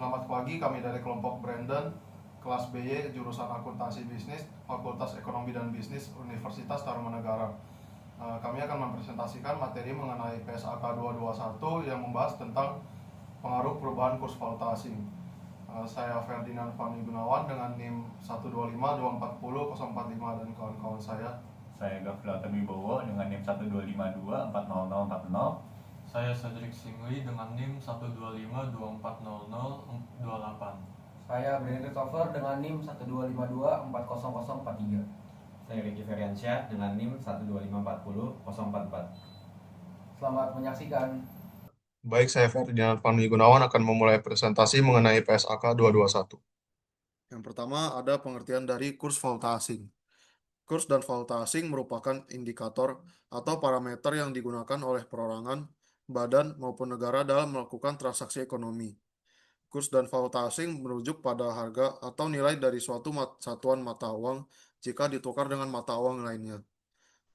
Selamat pagi, kami dari kelompok Brandon, kelas BY, jurusan Akuntansi Bisnis, Fakultas Ekonomi dan Bisnis, Universitas Tarumanegara. Kami akan mempresentasikan materi mengenai PSAK 221 yang membahas tentang pengaruh perubahan kurs valuta asing. Saya Ferdinand Fani Gunawan dengan NIM 125240045 dan kawan-kawan saya. Saya Gafla Wibowo dengan NIM 125240040. Saya Cedric Singli dengan NIM 125240028. Saya Brandon Christopher dengan NIM 125240043. Saya Ricky Feriansyah dengan NIM 1254044. Selamat menyaksikan. Baik, saya Ferdinand Fani Gunawan akan memulai presentasi mengenai PSAK 221. Yang pertama ada pengertian dari kurs valuta asing. Kurs dan valuta asing merupakan indikator atau parameter yang digunakan oleh perorangan, badan, maupun negara dalam melakukan transaksi ekonomi. Kurs dan valuta asing merujuk pada harga atau nilai dari suatu satuan mata uang jika ditukar dengan mata uang lainnya.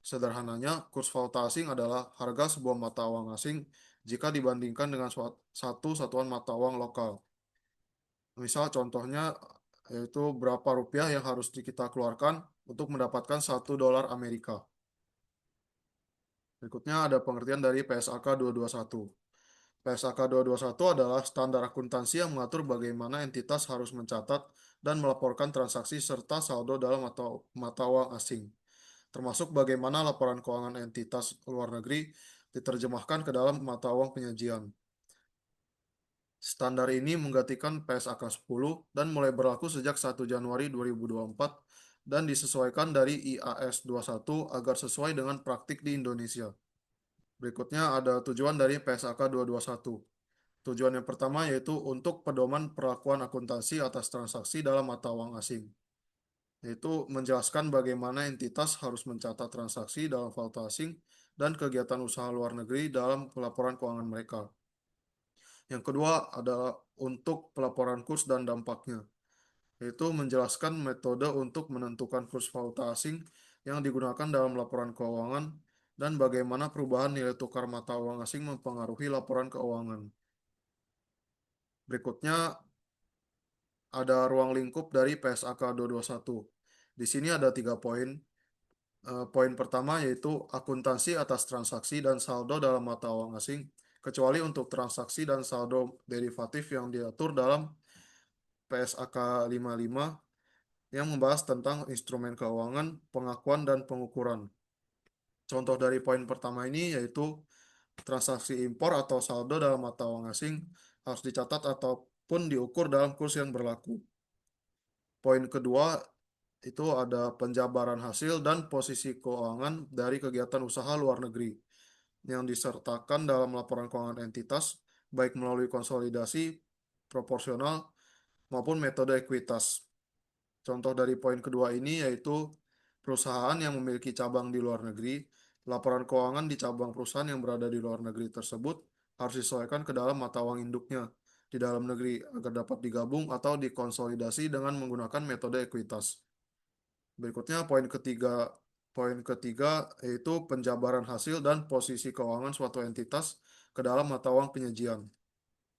Sederhananya, kurs valuta asing adalah harga sebuah mata uang asing jika dibandingkan dengan satu satuan mata uang lokal. Misal contohnya yaitu berapa rupiah yang harus kita keluarkan untuk mendapatkan $1 Amerika. Berikutnya ada pengertian dari PSAK 221. PSAK 221 adalah standar akuntansi yang mengatur bagaimana entitas harus mencatat dan melaporkan transaksi serta saldo dalam mata uang asing, termasuk bagaimana laporan keuangan entitas luar negeri diterjemahkan ke dalam mata uang penyajian. Standar ini menggantikan PSAK 10 dan mulai berlaku sejak 1 Januari 2024 dan disesuaikan dari IAS 21 agar sesuai dengan praktik di Indonesia. Berikutnya ada tujuan dari PSAK 221. Tujuan yang pertama yaitu untuk pedoman perlakuan akuntansi atas transaksi dalam mata uang asing, yaitu menjelaskan bagaimana entitas harus mencatat transaksi dalam valuta asing dan kegiatan usaha luar negeri dalam pelaporan keuangan mereka. Yang kedua adalah untuk pelaporan kurs dan dampaknya, yaitu menjelaskan metode untuk menentukan kurs valuta asing yang digunakan dalam laporan keuangan dan bagaimana perubahan nilai tukar mata uang asing mempengaruhi laporan keuangan. Berikutnya ada ruang lingkup dari PSAK 221. Di sini ada 3 poin. Poin pertama yaitu akuntansi atas transaksi dan saldo dalam mata uang asing, kecuali untuk transaksi dan saldo derivatif yang diatur dalam PSAK 55 yang membahas tentang instrumen keuangan, pengakuan, dan pengukuran. Contoh dari poin pertama ini yaitu transaksi impor atau saldo dalam mata uang asing harus dicatat ataupun diukur dalam kurs yang berlaku. Poin kedua itu ada penjabaran hasil dan posisi keuangan dari kegiatan usaha luar negeri yang disertakan dalam laporan keuangan entitas, baik melalui konsolidasi, proporsional, maupun metode ekuitas. Contoh dari poin kedua ini yaitu perusahaan yang memiliki cabang di luar negeri, laporan keuangan di cabang perusahaan yang berada di luar negeri tersebut harus disesuaikan ke dalam mata uang induknya di dalam negeri agar dapat digabung atau dikonsolidasi dengan menggunakan metode ekuitas. Berikutnya poin ketiga yaitu penjabaran hasil dan posisi keuangan suatu entitas ke dalam mata uang penyajian.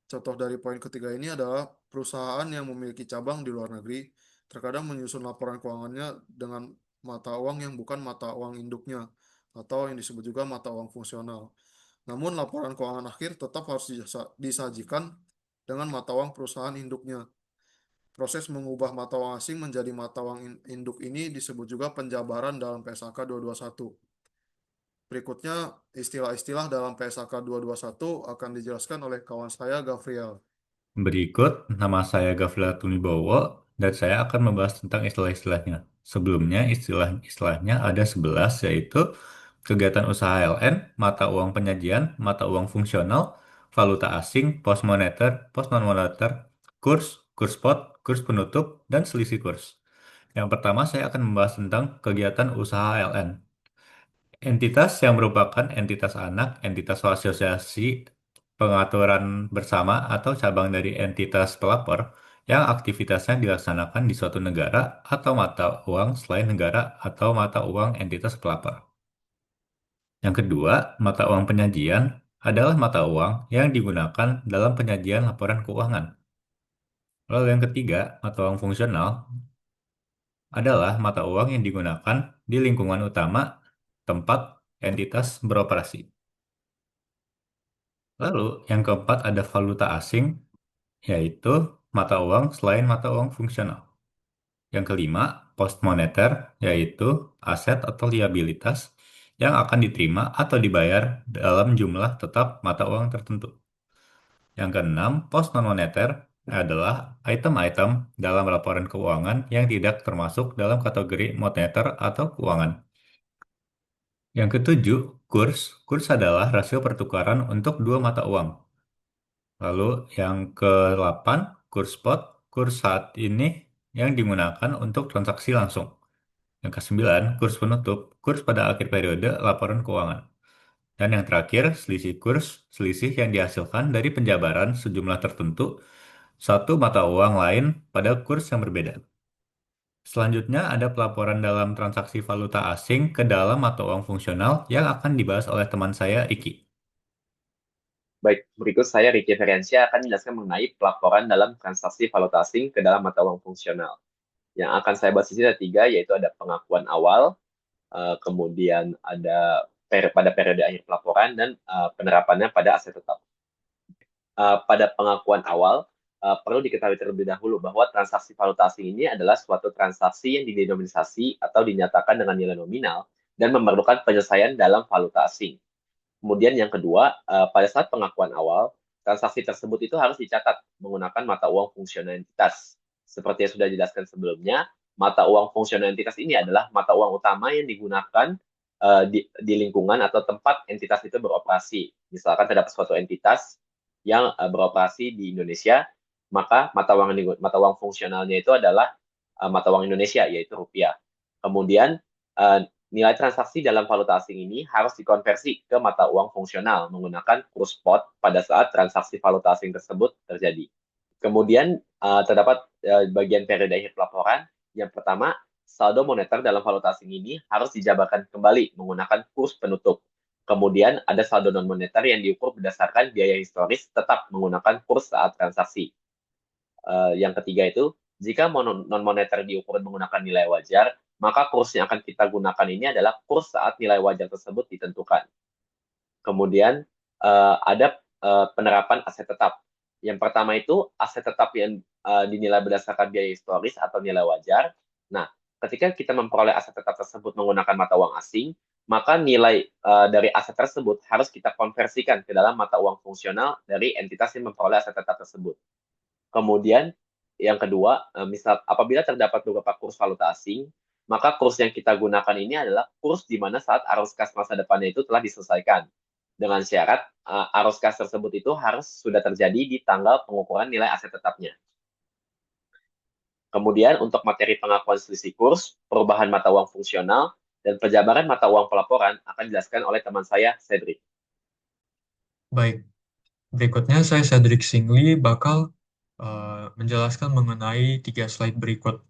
Contoh dari poin ketiga ini adalah perusahaan yang memiliki cabang di luar negeri terkadang menyusun laporan keuangannya dengan mata uang yang bukan mata uang induknya atau yang disebut juga mata uang fungsional. Namun laporan keuangan akhir tetap harus disajikan dengan mata uang perusahaan induknya. Proses mengubah mata uang asing menjadi mata uang induk ini disebut juga penjabaran dalam PSAK 221. Berikutnya, istilah-istilah dalam PSAK 221 akan dijelaskan oleh kawan saya, Gavriel. Berikut, nama saya Gafla Wibowo dan saya akan membahas tentang istilah-istilahnya. Sebelumnya, istilah-istilahnya ada 11, yaitu kegiatan usaha LN, mata uang penyajian, mata uang fungsional, valuta asing, pos non-moneter, kurs spot, kurs penutup, dan selisih kurs. Yang pertama, saya akan membahas tentang kegiatan usaha LN. Entitas yang merupakan entitas anak, entitas asosiasi, pengaturan bersama atau cabang dari entitas pelapor yang aktivitasnya dilaksanakan di suatu negara atau mata uang selain negara atau mata uang entitas pelapor. Yang kedua, mata uang penyajian adalah mata uang yang digunakan dalam penyajian laporan keuangan. Lalu yang ketiga, mata uang fungsional adalah mata uang yang digunakan di lingkungan utama tempat entitas beroperasi. Lalu yang keempat ada valuta asing, yaitu mata uang selain mata uang fungsional. Yang kelima, post moneter, yaitu aset atau liabilitas yang akan diterima atau dibayar dalam jumlah tetap mata uang tertentu. Yang keenam, post non moneter adalah item-item dalam laporan keuangan yang tidak termasuk dalam kategori moneter atau keuangan. Yang ketujuh, kurs. Kurs adalah rasio pertukaran untuk dua mata uang. Lalu yang ke-8, kurs spot. Kurs saat ini yang digunakan untuk transaksi langsung. Yang ke-9, kurs penutup. Kurs pada akhir periode laporan keuangan. Dan yang terakhir, selisih kurs. Selisih yang dihasilkan dari penjabaran sejumlah tertentu satu mata uang lain pada kurs yang berbeda. Selanjutnya ada pelaporan dalam transaksi valuta asing ke dalam mata uang fungsional yang akan dibahas oleh teman saya, Iki. Baik, berikut saya Ricky Ferencia akan menjelaskan mengenai pelaporan dalam transaksi valuta asing ke dalam mata uang fungsional. Yang akan saya bahas di sini ada tiga, yaitu ada pengakuan awal, kemudian ada pada periode akhir pelaporan, dan penerapannya pada aset tetap. Pada pengakuan awal, perlu diketahui terlebih dahulu bahwa transaksi valuta asing ini adalah suatu transaksi yang didenominasi atau dinyatakan dengan nilai nominal dan memerlukan penyelesaian dalam valuta asing. Kemudian yang kedua, pada saat pengakuan awal, transaksi tersebut itu harus dicatat menggunakan mata uang fungsional entitas. Seperti yang sudah dijelaskan sebelumnya, mata uang fungsional entitas ini adalah mata uang utama yang digunakan di lingkungan atau tempat entitas itu beroperasi. Misalkan terdapat suatu entitas yang beroperasi di Indonesia, maka mata uang fungsionalnya itu adalah mata uang Indonesia, yaitu rupiah. Kemudian nilai transaksi dalam valuta asing ini harus dikonversi ke mata uang fungsional menggunakan kurs spot pada saat transaksi valuta asing tersebut terjadi. Kemudian terdapat bagian periode akhir pelaporan. Yang pertama, saldo moneter dalam valuta asing ini harus dijabarkan kembali menggunakan kurs penutup. Kemudian ada saldo non moneter yang diukur berdasarkan biaya historis tetap menggunakan kurs saat transaksi. Yang ketiga itu, jika non moneter diukur menggunakan nilai wajar, maka kurs yang akan kita gunakan ini adalah kurs saat nilai wajar tersebut ditentukan. Kemudian ada penerapan aset tetap. Yang pertama itu aset tetap yang dinilai berdasarkan biaya historis atau nilai wajar. Nah, ketika kita memperoleh aset tetap tersebut menggunakan mata uang asing, maka nilai dari aset tersebut harus kita konversikan ke dalam mata uang fungsional dari entitas yang memperoleh aset tetap tersebut. Kemudian yang kedua, misal apabila terdapat beberapa kurs valuta asing, maka kurs yang kita gunakan ini adalah kurs di mana saat arus kas masa depannya itu telah diselesaikan. Dengan syarat arus kas tersebut itu harus sudah terjadi di tanggal pengukuran nilai aset tetapnya. Kemudian untuk materi pengakuan selisih kurs, perubahan mata uang fungsional, dan penjabaran mata uang pelaporan akan dijelaskan oleh teman saya, Cedric. Baik, berikutnya saya Cedric Singli bakal menjelaskan mengenai 3 slide berikut.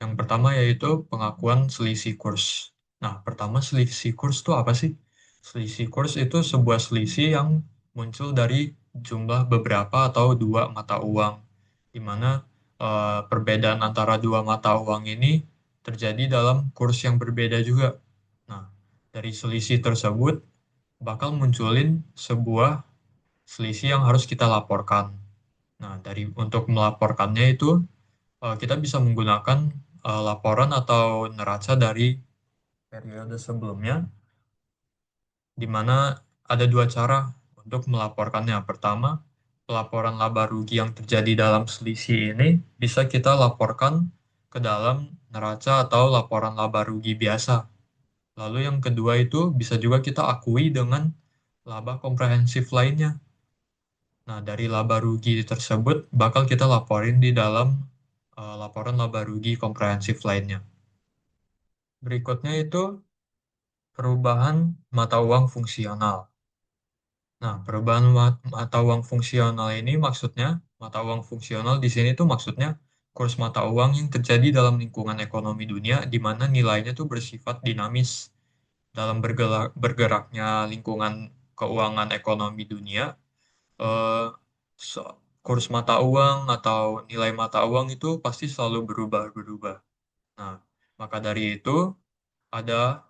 Yang pertama yaitu pengakuan selisih kurs. Nah, pertama selisih kurs itu apa sih? Selisih kurs itu sebuah selisih yang muncul dari jumlah beberapa atau dua mata uang, di mana perbedaan antara dua mata uang ini terjadi dalam kurs yang berbeda juga. Nah, dari selisih tersebut bakal munculin sebuah selisih yang harus kita laporkan. Nah, untuk melaporkannya itu kita bisa menggunakan laporan atau neraca dari periode sebelumnya, di mana ada dua cara untuk melaporkannya. Pertama, pelaporan laba rugi yang terjadi dalam selisih ini bisa kita laporkan ke dalam neraca atau laporan laba rugi biasa. Lalu yang kedua itu bisa juga kita akui dengan laba komprehensif lainnya. Nah, dari laba rugi tersebut bakal kita laporin di dalam laporan laba rugi komprehensif lainnya. Berikutnya itu perubahan mata uang fungsional. Nah, perubahan mata uang fungsional ini maksudnya, mata uang fungsional di sini tuh maksudnya kurs mata uang yang terjadi dalam lingkungan ekonomi dunia di mana nilainya tuh bersifat dinamis. Dalam bergeraknya lingkungan keuangan ekonomi dunia, eh, kurs mata uang atau nilai mata uang itu pasti selalu berubah-berubah. Nah, maka dari itu ada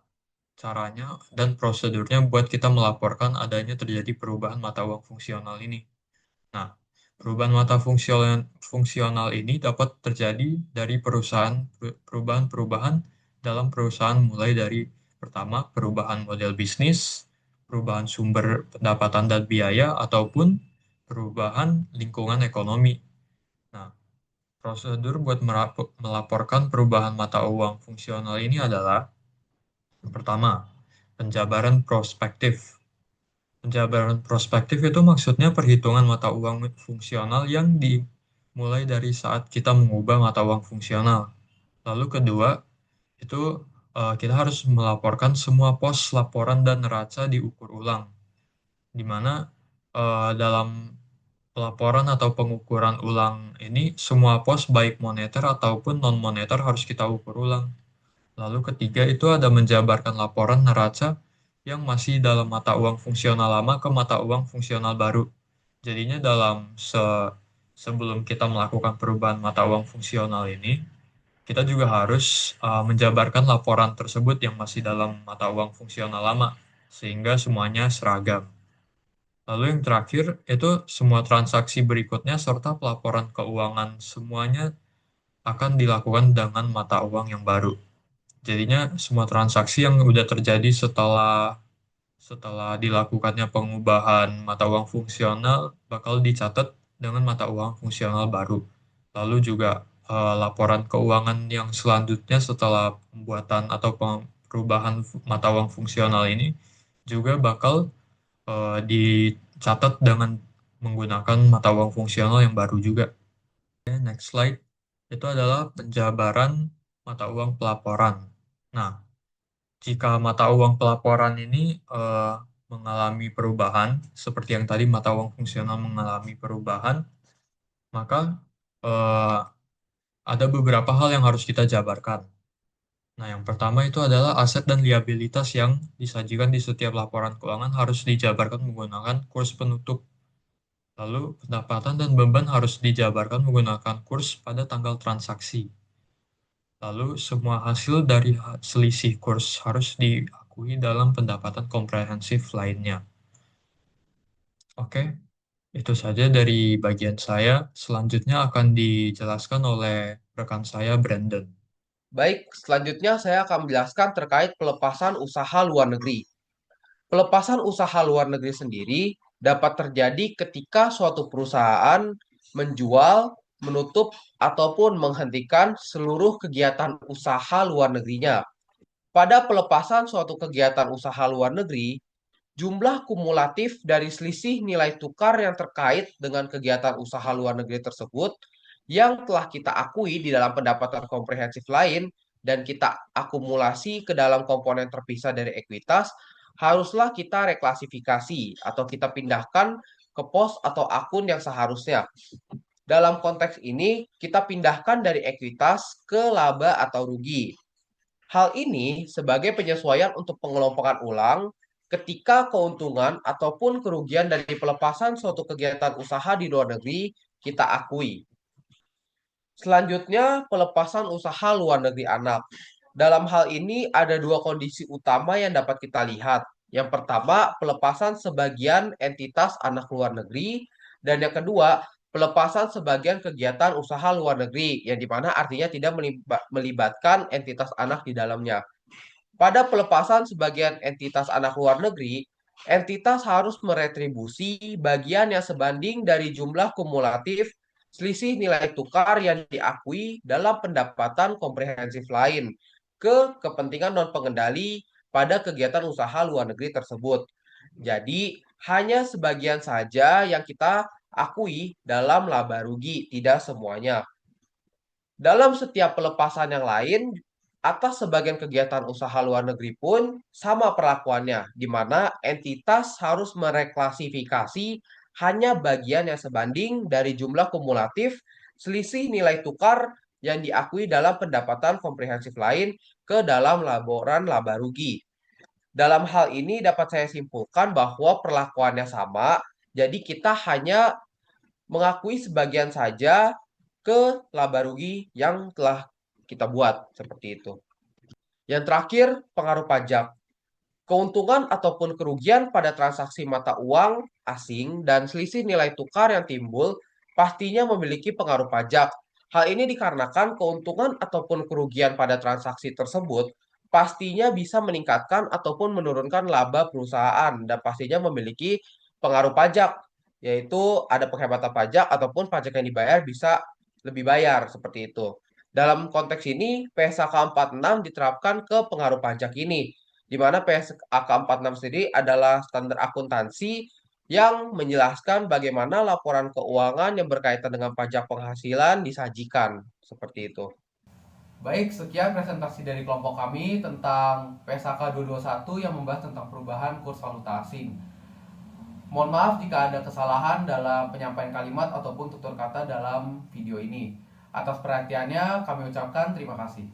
caranya dan prosedurnya buat kita melaporkan adanya terjadi perubahan mata uang fungsional ini. Nah, perubahan mata fungsional ini dapat terjadi dari perubahan-perubahan dalam perusahaan mulai dari pertama perubahan model bisnis, perubahan sumber pendapatan dan biaya, ataupun perubahan lingkungan ekonomi. Nah, prosedur buat melaporkan perubahan mata uang fungsional ini adalah yang pertama, penjabaran prospektif. Penjabaran prospektif itu maksudnya perhitungan mata uang fungsional yang dimulai dari saat kita mengubah mata uang fungsional. Lalu kedua, itu kita harus melaporkan semua pos laporan dan neraca diukur ulang, di mana dalam pelaporan atau pengukuran ulang ini semua pos baik moneter ataupun non-moneter harus kita ukur ulang. Lalu ketiga itu ada menjabarkan laporan neraca yang masih dalam mata uang fungsional lama ke mata uang fungsional baru. Jadinya sebelum kita melakukan perubahan mata uang fungsional ini, kita juga harus menjabarkan laporan tersebut yang masih dalam mata uang fungsional lama, sehingga semuanya seragam. Lalu yang terakhir itu semua transaksi berikutnya serta pelaporan keuangan semuanya akan dilakukan dengan mata uang yang baru. Jadinya semua transaksi yang udah terjadi setelah dilakukannya pengubahan mata uang fungsional bakal dicatat dengan mata uang fungsional baru. Lalu juga laporan keuangan yang selanjutnya setelah pembuatan atau perubahan mata uang fungsional ini juga bakal dicatat dengan menggunakan mata uang fungsional yang baru juga. Oke, next slide. Itu adalah penjabaran mata uang pelaporan. Nah, jika mata uang pelaporan ini mengalami perubahan, seperti yang tadi mata uang fungsional mengalami perubahan, maka eh, ada beberapa hal yang harus kita jabarkan. Nah, yang pertama itu adalah aset dan liabilitas yang disajikan di setiap laporan keuangan harus dijabarkan menggunakan kurs penutup. Lalu, pendapatan dan beban harus dijabarkan menggunakan kurs pada tanggal transaksi. Lalu, semua hasil dari selisih kurs harus diakui dalam pendapatan komprehensif lainnya. Oke, itu saja dari bagian saya. Selanjutnya akan dijelaskan oleh rekan saya, Brandon. Baik, selanjutnya saya akan menjelaskan terkait pelepasan usaha luar negeri. Pelepasan usaha luar negeri sendiri dapat terjadi ketika suatu perusahaan menjual, menutup, ataupun menghentikan seluruh kegiatan usaha luar negerinya. Pada pelepasan suatu kegiatan usaha luar negeri, jumlah kumulatif dari selisih nilai tukar yang terkait dengan kegiatan usaha luar negeri tersebut yang telah kita akui di dalam pendapatan komprehensif lain dan kita akumulasi ke dalam komponen terpisah dari ekuitas, haruslah kita reklasifikasi atau kita pindahkan ke pos atau akun yang seharusnya. Dalam konteks ini, kita pindahkan dari ekuitas ke laba atau rugi. Hal ini sebagai penyesuaian untuk pengelompokan ulang ketika keuntungan ataupun kerugian dari pelepasan suatu kegiatan usaha di luar negeri kita akui. Selanjutnya, pelepasan usaha luar negeri anak. Dalam hal ini ada dua kondisi utama yang dapat kita lihat. Yang pertama, pelepasan sebagian entitas anak luar negeri. Dan yang kedua, pelepasan sebagian kegiatan usaha luar negeri, yang dimana artinya tidak melibatkan entitas anak di dalamnya. Pada pelepasan sebagian entitas anak luar negeri, entitas harus meretribusi bagian yang sebanding dari jumlah kumulatif selisih nilai tukar yang diakui dalam pendapatan komprehensif lain ke kepentingan non-pengendali pada kegiatan usaha luar negeri tersebut. Jadi, hanya sebagian saja yang kita akui dalam laba rugi, tidak semuanya. Dalam setiap pelepasan yang lain, atas sebagian kegiatan usaha luar negeri pun sama perlakuannya, di mana entitas harus mereklasifikasi hanya bagian yang sebanding dari jumlah kumulatif selisih nilai tukar yang diakui dalam pendapatan komprehensif lain ke dalam laporan laba rugi. Dalam hal ini dapat saya simpulkan bahwa perlakuannya sama, jadi kita hanya mengakui sebagian saja ke laba rugi yang telah kita buat, seperti itu. Yang terakhir, pengaruh pajak. Keuntungan ataupun kerugian pada transaksi mata uang asing dan selisih nilai tukar yang timbul pastinya memiliki pengaruh pajak. Hal ini dikarenakan keuntungan ataupun kerugian pada transaksi tersebut pastinya bisa meningkatkan ataupun menurunkan laba perusahaan dan pastinya memiliki pengaruh pajak, yaitu ada penghematan pajak ataupun pajak yang dibayar bisa lebih bayar, seperti itu. Dalam konteks ini, PSAK 46 diterapkan ke pengaruh pajak ini, di mana PSAK 46 sendiri adalah standar akuntansi yang menjelaskan bagaimana laporan keuangan yang berkaitan dengan pajak penghasilan disajikan, seperti itu. Baik, sekian presentasi dari kelompok kami tentang PSAK 221 yang membahas tentang perubahan kurs valuta asing. Mohon maaf jika ada kesalahan dalam penyampaian kalimat ataupun tutur kata dalam video ini. Atas perhatiannya kami ucapkan terima kasih.